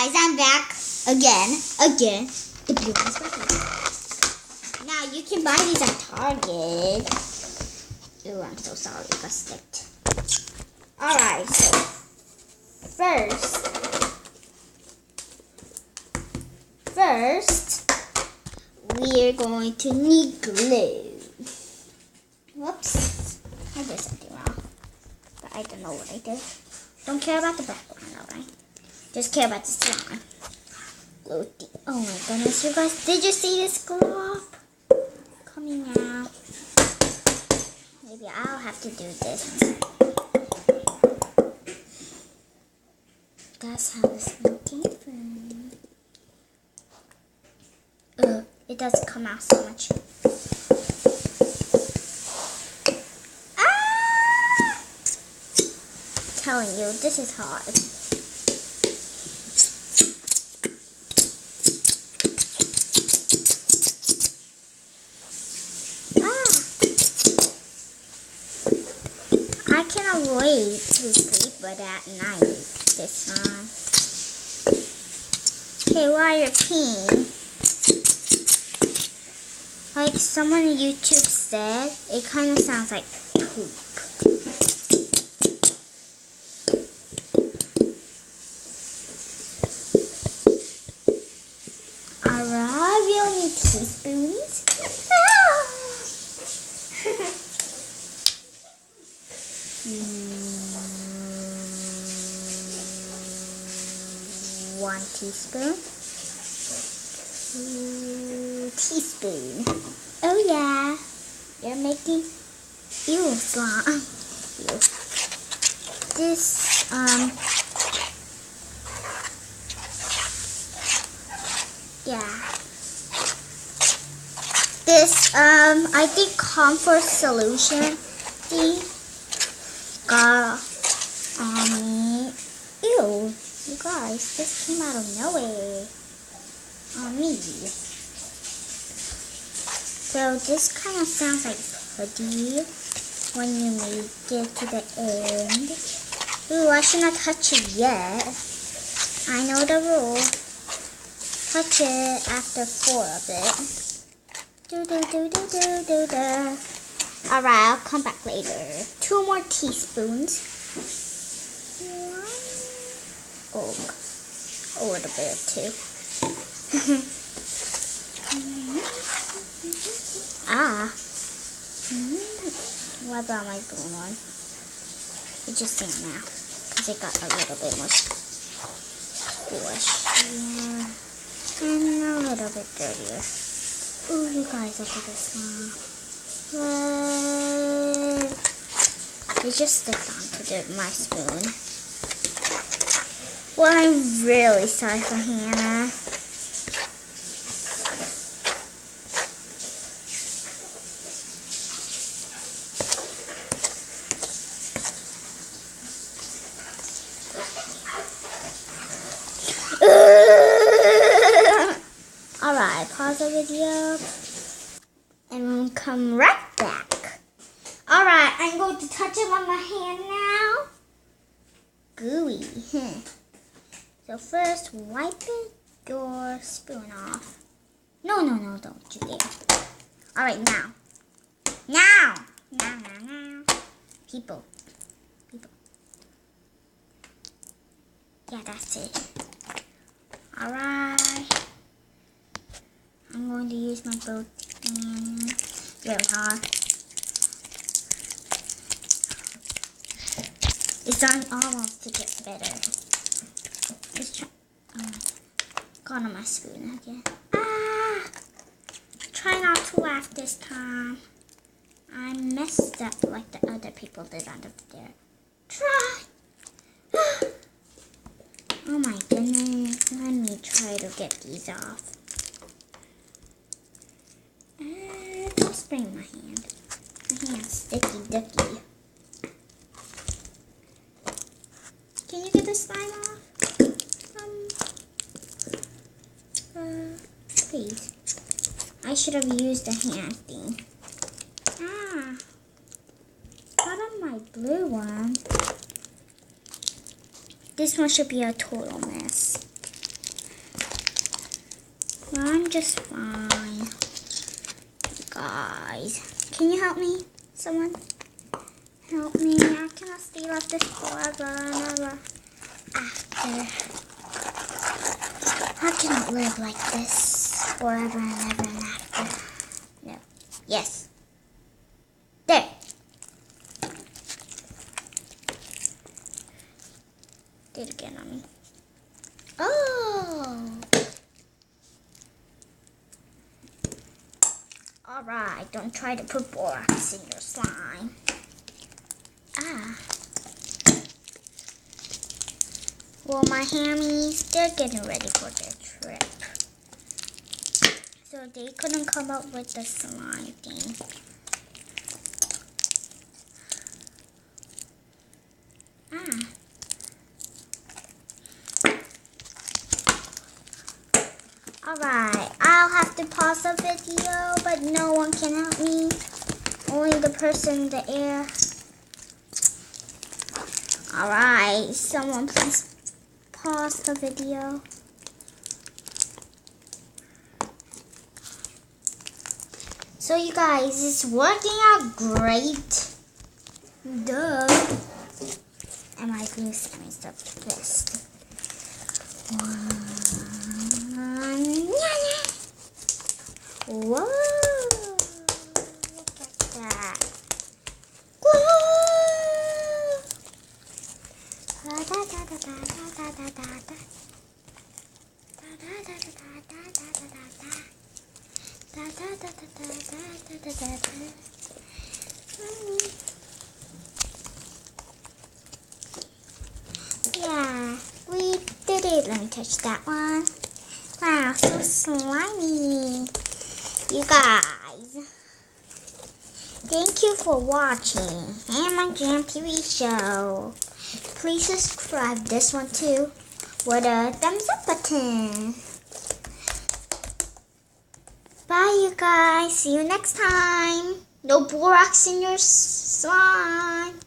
guys, I'm back again. The blue one's back. Now you can buy these at Target. Ooh, I'm so sorry, it got sticked. Alright, so first, we're going to need glue. Whoops, I did something wrong, but I don't know what I did. Don't care about the background, alright? Just care about the slime. Glue. Oh my goodness, you guys, did you see this glue up? Coming out. Maybe I'll have to do this. That's how this one came from. Ugh, it doesn't come out so much. Ah! Telling you, this is hard. I cannot wait to sleep at night this time. Okay, while you're peeing, like someone on YouTube said, it kind of sounds like poop. Alright, we'll need teaspoons. One teaspoon. 2 teaspoons. Oh yeah, you're making slime. Ew. This This I think comfort solution thing got on me. Ew. You guys, this came out of nowhere on me. So this kind of sounds like putty when you make it to the end. Ooh, I should not touch it yet. I know the rule. Touch it after 4 of it. Alright, I'll come back later. 2 more teaspoons. A little bit too. What about my blue one? It's just in now because it got a little bit more squishy and a little bit dirtier. Ooh, you guys, look at this one. It just sticked onto my spoon. Well, I'm really sorry for Hannah. Alright, pause the video and we'll come right back. Alright, I'm going to touch it on my hand now. Gooey. So first, wipe your spoon off. No, don't you dare. Alright, now. People. Yeah, that's it. Alright. I'm going to use my both hands. Really hard. It's starting almost to get better. Just got on my spoon again. Try not to laugh this time. I messed up like the other people did under there. Try. Oh my goodness. Let me try to get these off. Don't sprain my hand. My hand's sticky dicky. Can you get the slime off? Please. I should have used the hand thing. Not on my blue one. This one should be a total mess. I'm just fine. Guys, can you help me? Someone help me. I cannot stay like this forever and ever after. I cannot live like this forever and ever and after. No. Yes. There. Did it again on me. Oh. Alright, don't try to put borax in your slime. Ah. Well, my hammies, they're getting ready for their trip. So they couldn't come up with the slime thing. Ah. Alright, I'll have to pause the video, but no one can help me. Only the person in the air. Alright, someone please pause the video. So you guys, it's working out great. Duh. And my glue is the best. Whoa! Look at that. Yeah, we did it. Let me touch that one. Wow, so slimy. You guys, thank you for watching Hammer Jam TV show. Please subscribe this one too with a thumbs up button. Bye you guys. See you next time. No borax in your slime.